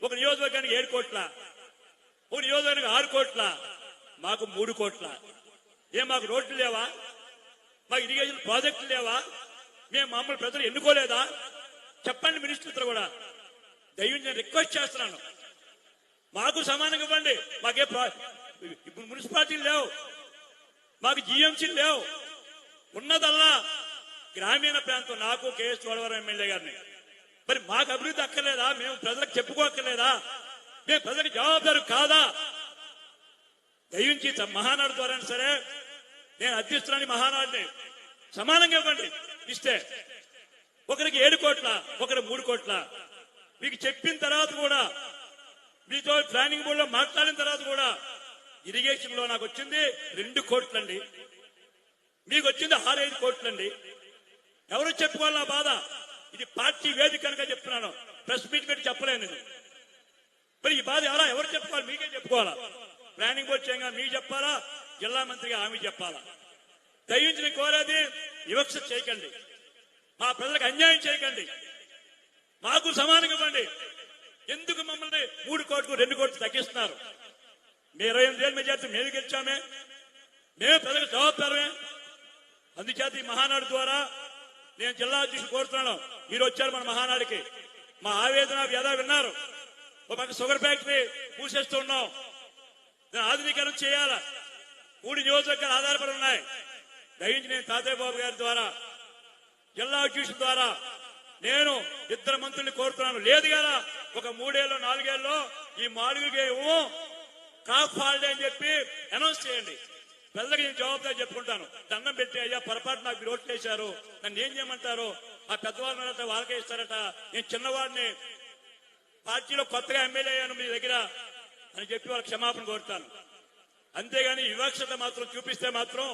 ఒక నియోజకవర్గానికి 7 కోట్ల, ఒక నియోజకవర్గానికి 6 కోట్ల, మాకు 3 కోట్ల. మాకు రోడ్లు లేవా? మాకు ఇరిగేషన్ ప్రాజెక్టులు లేవా? మేము మమ్మల్ని ప్రజలు ఎన్నుకోలేదా? చెప్పండి మినిస్టర్తో కూడా. దయచేసి నేను రిక్వెస్ట్ చేస్తున్నాను, మాకు సమానంగా ఇవ్వండి. మాకే ఇప్పుడు మున్సిపాలిటీలు లేవు, మాకు జీఎంసీలు లేవు. ఉన్నదల్లా గ్రామీణ ప్రాంతం. నాకు కేఎస్ చోడవరం ఎమ్మెల్యే గారిని, మరి మాకు అభివృద్ధి అక్కర్లేదా? మేము ప్రజలకు చెప్పుకోక్కర్లేదా? మేము ప్రజలకు జవాబుదారు కాదా? దయించి మహానాడు ద్వారా సరే, నేను అధ్యక్షురాని మహానాడుని సమానంగా ఇవ్వండి. ఇస్తే ఒకరికి 7 కోట్ల, ఒకరు 3 కోట్ల. మీకు చెప్పిన తర్వాత కూడా, మీతో ప్లానింగ్ బోర్డులో మాట్లాడిన తర్వాత కూడా, ఇరిగేషన్ లో నాకు వచ్చింది 2 కోట్లండి, మీకు వచ్చింది 6-5 కోట్లండి. ఎవరు చెప్పుకోవాలి నా బాధ? ఇది పార్టీ వేదిక కనుక చెప్తున్నాను, ప్రెస్ మీట్ పెట్టి చెప్పలేను. మరి ఈ బాధ ఎవరు చెప్పుకోవాలి? మీకే చెప్పుకోవాలా? ప్లానింగ్ బోర్డు చేయంగా మీకు చెప్పాలా, జిల్లా మంత్రిగా ఆమె చెప్పాలా? దయించి కోరేది, వివక్ష చేయకండి, మా ప్రజలకు అన్యాయం చేయకండి, మాకు సమానంగా ఇవ్వండి. ఎందుకు మమ్మల్ని 3 కోట్లు 2 కోట్లు తగ్గిస్తున్నారు? మేము 28,000 మెజార్టీ మేము గెలిచామే, మేము ప్రజలకు జవాబుదారమే. అందుచేత ఈ మహానాడు ద్వారా నేను జిల్లా అధ్యక్షుడు కోరుతున్నాను, మీరు వచ్చారు మన మహానాడికి, మా ఆవేదన వ్యధ విన్నారు. ఒక పక్క షుగర్ ఫ్యాక్టరీ మూసేస్తూ ఉన్నాం, ఆధునీకరణ చేయాలా. 3 నియోజకవర్గాలు ఆధారపడి ఉన్నాయి. దయించి నేను తాతయ్య బాబు గారి ద్వారా, జిల్లా అధ్యక్షుడి ద్వారా నేను 2 మంత్రుల్ని కోరుతున్నాను. లేదు కదా, ఒక 3 ఏళ్ళు 4 ఏళ్ళలో ఈ 4 కాఫ్ హాలిడే అని చెప్పి అనౌన్స్ చేయండి. ప్రజలకు నేను జవాబుదారి చెప్పుకుంటాను. దండం పెట్టి, అయ్యా పొరపాటు నాకు మీరు ఓట్లు వేశారు, నన్ను ఏం చేయమంటారు? ఆ పెద్దవాళ్ళ వాళ్ళకే ఇస్తారట, నేను చిన్నవాడిని, పార్టీలో కొత్తగా ఎమ్మెల్యే అయ్యాను మీ దగ్గర అని చెప్పి వాళ్ళకి క్షమాపణ కోరుతాను. అంతేగాని వివక్షత మాత్రం చూపిస్తే మాత్రం